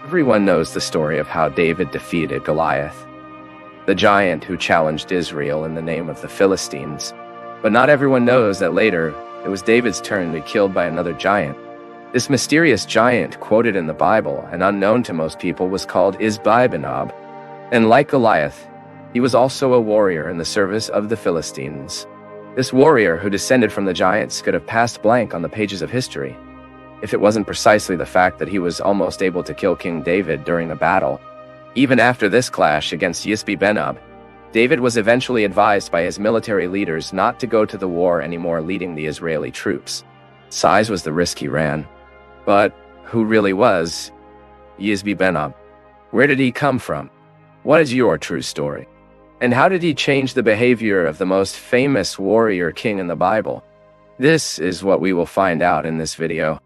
Everyone knows the story of how David defeated Goliath, the giant who challenged Israel in the name of the Philistines. But not everyone knows that later, it was David's turn to be killed by another giant. This mysterious giant, quoted in the Bible and unknown to most people, was called Isbi Benob. And like Goliath, he was also a warrior in the service of the Philistines. This warrior, who descended from the giants, could have passed blank on the pages of history, if it wasn't precisely the fact that he was almost able to kill King David during a battle. Even after this clash against Isbi Benob, David was eventually advised by his military leaders not to go to the war anymore, leading the Israeli troops. Size was the risk he ran. But who really was Isbi Benob? Where did he come from? What is your true story? And how did he change the behavior of the most famous warrior king in the Bible? This is what we will find out in this video.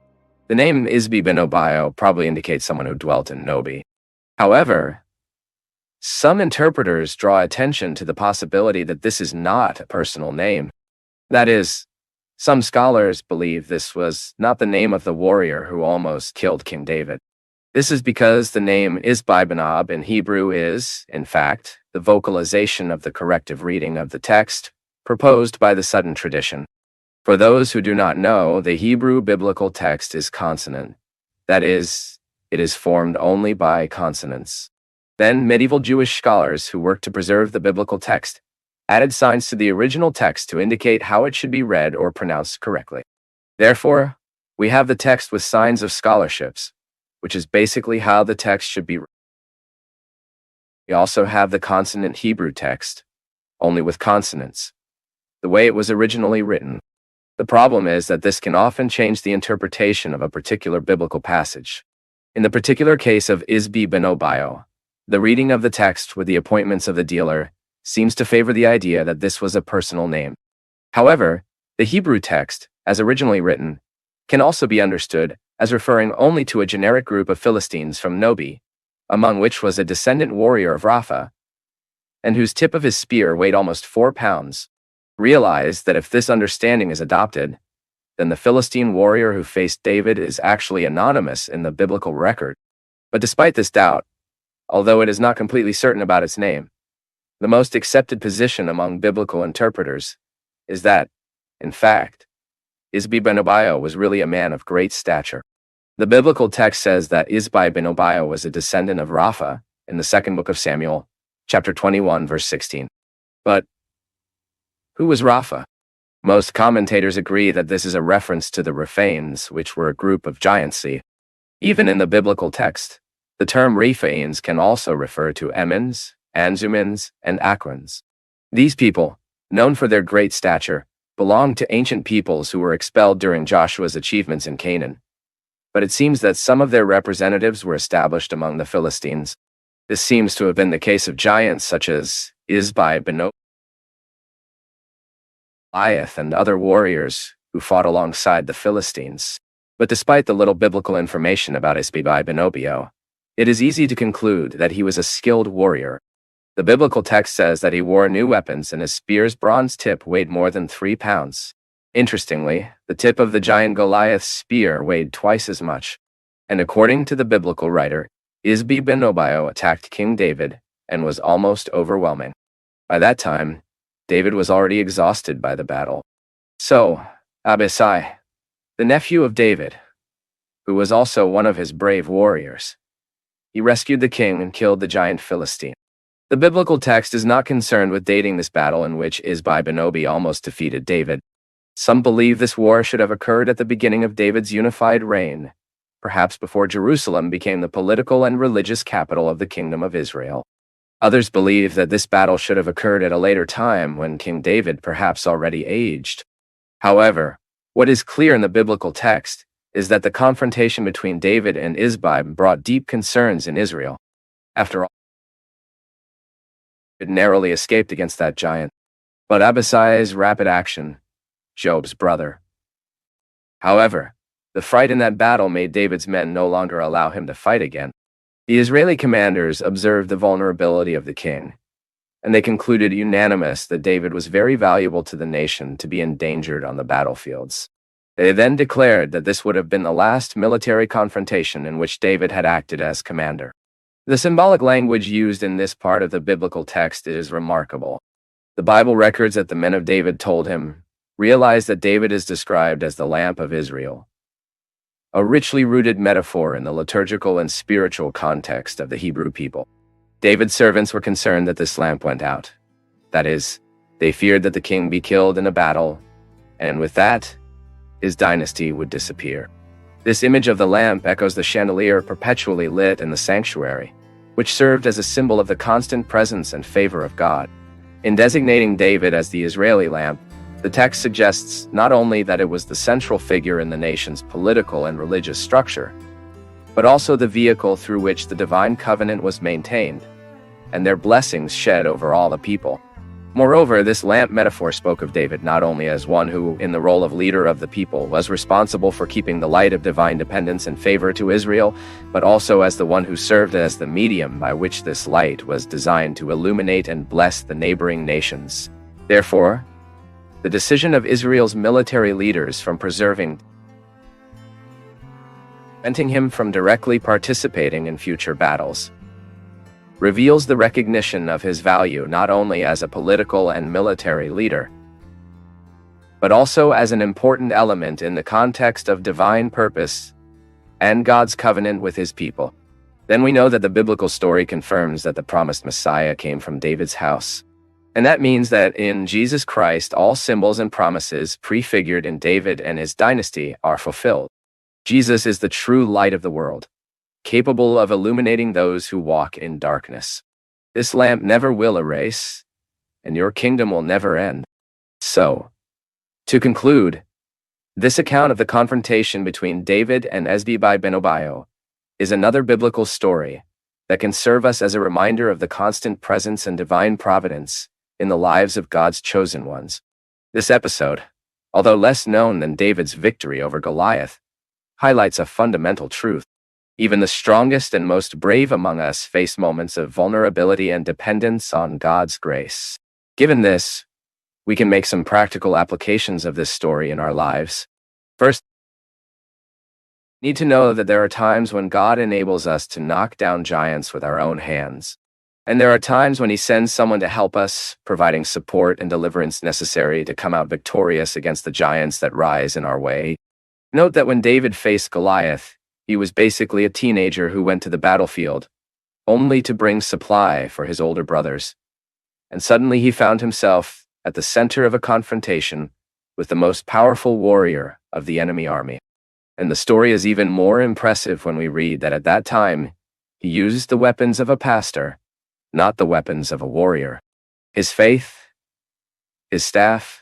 The name Isbi Benob probably indicates someone who dwelt in Nobi. However, some interpreters draw attention to the possibility that this is not a personal name. That is, some scholars believe this was not the name of the warrior who almost killed King David. This is because the name Isbi Benob in Hebrew is, in fact, the vocalization of the corrective reading of the text proposed by the Sudden tradition. For those who do not know, the Hebrew biblical text is consonant. That is, it is formed only by consonants. Then medieval Jewish scholars who worked to preserve the biblical text added signs to the original text to indicate how it should be read or pronounced correctly. Therefore, we have the text with signs of scholarships, which is basically how the text should be read. We also have the consonant Hebrew text, only with consonants, the way it was originally written. The problem is that this can often change the interpretation of a particular biblical passage. In the particular case of Isbi Benob, the reading of the text with the appointments of the dealer seems to favor the idea that this was a personal name. However, the Hebrew text, as originally written, can also be understood as referring only to a generic group of Philistines from Nobi, among which was a descendant warrior of Rapha, and whose tip of his spear weighed almost 4 pounds. Realize that if this understanding is adopted, then the Philistine warrior who faced David is actually anonymous in the biblical record. But despite this doubt, although it is not completely certain about its name, the most accepted position among biblical interpreters is that, in fact, Isbi Benob was really a man of great stature. The biblical text says that Isbi Benob was a descendant of Rapha in the second book of Samuel, chapter 21, verse 16. But who was Rapha? Most commentators agree that this is a reference to the Rephanes, which were a group of giants. Even in the biblical text, the term Rephanes can also refer to Emmons, Anzumans, and Aquans. These people, known for their great stature, belonged to ancient peoples who were expelled during Joshua's achievements in Canaan. But it seems that some of their representatives were established among the Philistines. This seems to have been the case of giants such as Isbi Benob, Goliath, and other warriors who fought alongside the Philistines. But despite the little biblical information about Isbi Benob, it is easy to conclude that he was a skilled warrior. The biblical text says that he wore new weapons and his spear's bronze tip weighed more than 3 pounds. Interestingly, the tip of the giant Goliath's spear weighed twice as much. And according to the biblical writer, Isbi Benob attacked King David and was almost overwhelming. By that time, David was already exhausted by the battle. So, Abisai, the nephew of David, who was also one of his brave warriors, he rescued the king and killed the giant Philistine. The biblical text is not concerned with dating this battle in which Isbi Benob almost defeated David. Some believe this war should have occurred at the beginning of David's unified reign, perhaps before Jerusalem became the political and religious capital of the Kingdom of Israel. Others believe that this battle should have occurred at a later time when King David perhaps already aged. However, what is clear in the biblical text is that the confrontation between David and Isbi brought deep concerns in Israel. After all, it narrowly escaped against that giant. But Abisai's rapid action, Joab's brother. However, the fright in that battle made David's men no longer allow him to fight again. The Israeli commanders observed the vulnerability of the king, and they concluded unanimous that David was very valuable to the nation to be endangered on the battlefields. They then declared that this would have been the last military confrontation in which David had acted as commander. The symbolic language used in this part of the biblical text is remarkable. The Bible records that the men of David told him, "Realize that David is described as the lamp of Israel," a richly rooted metaphor in the liturgical and spiritual context of the Hebrew people. David's servants were concerned that this lamp went out. That is, they feared that the king be killed in a battle, and with that, his dynasty would disappear. This image of the lamp echoes the chandelier perpetually lit in the sanctuary, which served as a symbol of the constant presence and favor of God. In designating David as the Israeli lamp, the text suggests not only that it was the central figure in the nation's political and religious structure, but also the vehicle through which the divine covenant was maintained, and their blessings shed over all the people. Moreover, this lamp metaphor spoke of David not only as one who, in the role of leader of the people, was responsible for keeping the light of divine dependence and favor to Israel, but also as the one who served as the medium by which this light was designed to illuminate and bless the neighboring nations. Therefore, the decision of Israel's military leaders from preventing him from directly participating in future battles reveals the recognition of his value not only as a political and military leader, but also as an important element in the context of divine purpose and God's covenant with his people. Then we know that the biblical story confirms that the promised Messiah came from David's house. And that means that in Jesus Christ, all symbols and promises prefigured in David and his dynasty are fulfilled. Jesus is the true light of the world, capable of illuminating those who walk in darkness. This lamp never will erase, and your kingdom will never end. So, to conclude, this account of the confrontation between David and Isbi Benob is another biblical story that can serve us as a reminder of the constant presence and divine providence in the lives of God's chosen ones. This episode, although less known than David's victory over Goliath, highlights a fundamental truth. Even the strongest and most brave among us face moments of vulnerability and dependence on God's grace. Given this, we can make some practical applications of this story in our lives. First, we need to know that there are times when God enables us to knock down giants with our own hands. And there are times when he sends someone to help us, providing support and deliverance necessary to come out victorious against the giants that rise in our way. Note that when David faced Goliath, he was basically a teenager who went to the battlefield, only to bring supply for his older brothers. And suddenly he found himself at the center of a confrontation with the most powerful warrior of the enemy army. And the story is even more impressive when we read that at that time, he used the weapons of a pastor, not the weapons of a warrior. His faith, his staff,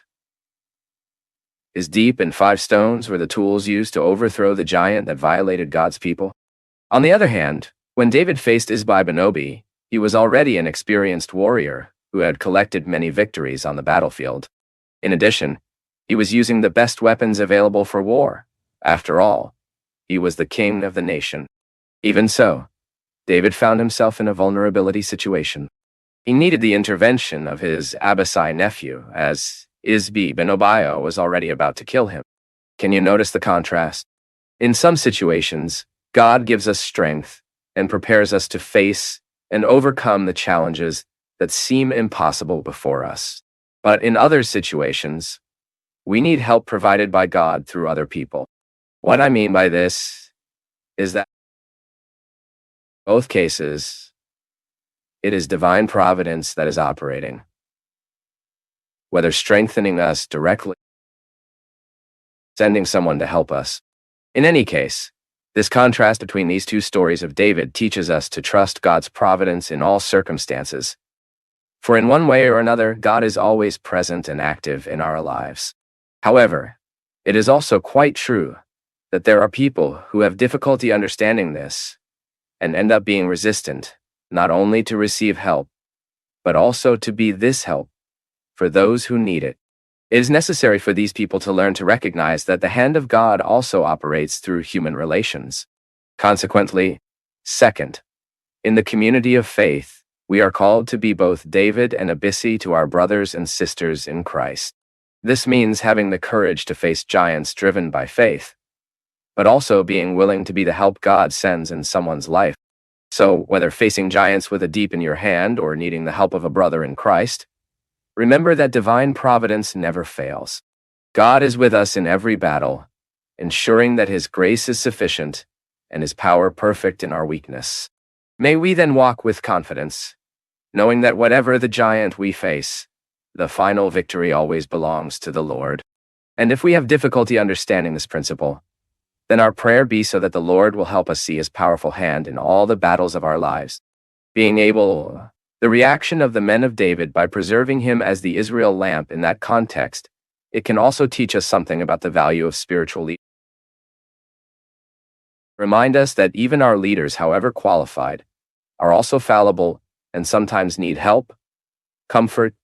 his deep and 5 stones were the tools used to overthrow the giant that violated God's people. On the other hand, when David faced Isbi Benob, he was already an experienced warrior who had collected many victories on the battlefield. In addition, he was using the best weapons available for war. After all, he was the king of the nation. Even so, David found himself in a vulnerability situation. He needed the intervention of his Abisai nephew, as Isbi Benob was already about to kill him. Can you notice the contrast? In some situations, God gives us strength and prepares us to face and overcome the challenges that seem impossible before us. But in other situations, we need help provided by God through other people. What I mean by this is that in both cases, it is divine providence that is operating, whether strengthening us directly, sending someone to help us. In any case, this contrast between these two stories of David teaches us to trust God's providence in all circumstances. For in one way or another, God is always present and active in our lives. However, it is also quite true that there are people who have difficulty understanding this and end up being resistant, not only to receive help, but also to be this help for those who need it. It is necessary for these people to learn to recognize that the hand of God also operates through human relations. Consequently, second, in the community of faith, we are called to be both David and Abisi to our brothers and sisters in Christ. This means having the courage to face giants driven by faith, but also being willing to be the help God sends in someone's life. So, whether facing giants with a deep in your hand or needing the help of a brother in Christ, remember that divine providence never fails. God is with us in every battle, ensuring that His grace is sufficient and His power perfect in our weakness. May we then walk with confidence, knowing that whatever the giant we face, the final victory always belongs to the Lord. And if we have difficulty understanding this principle, then our prayer be so that the Lord will help us see His powerful hand in all the battles of our lives. The reaction of the men of David by preserving him as the Israel lamp in that context, it can also teach us something about the value of spiritual leadership. Remind us that even our leaders, however qualified, are also fallible and sometimes need help, comfort,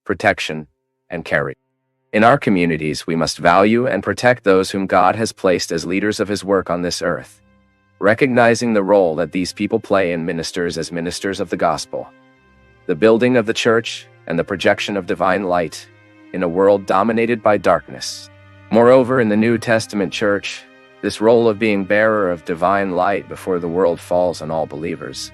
protection, and care. In our communities, we must value and protect those whom God has placed as leaders of His work on this earth, recognizing the role that these people play in ministers as ministers of the gospel, the building of the church, and the projection of divine light in a world dominated by darkness. Moreover, in the New Testament church, this role of being bearer of divine light before the world falls on all believers.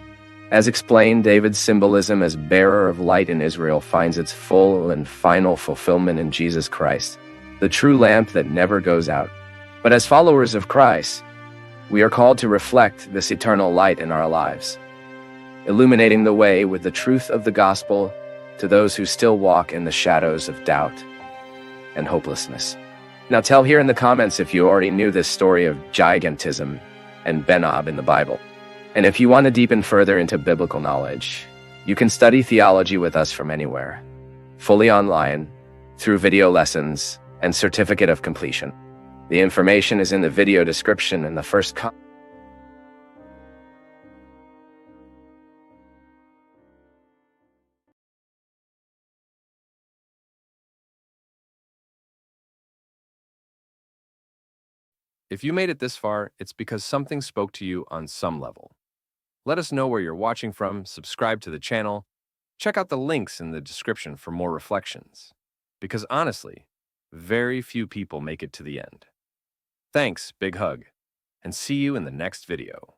As explained, David's symbolism as bearer of light in Israel finds its full and final fulfillment in Jesus Christ, the true lamp that never goes out. But as followers of Christ, we are called to reflect this eternal light in our lives, illuminating the way with the truth of the gospel to those who still walk in the shadows of doubt and hopelessness. Now tell here in the comments if you already knew this story of gigantism and Benob in the Bible. And if you want to deepen further into biblical knowledge, you can study theology with us from anywhere, fully online, through video lessons and certificate of completion. The information is in the video description and the first comment. If you made it this far, it's because something spoke to you on some level. Let us know where you're watching from, subscribe to the channel, check out the links in the description for more reflections. Because honestly, very few people make it to the end. Thanks, big hug, and see you in the next video.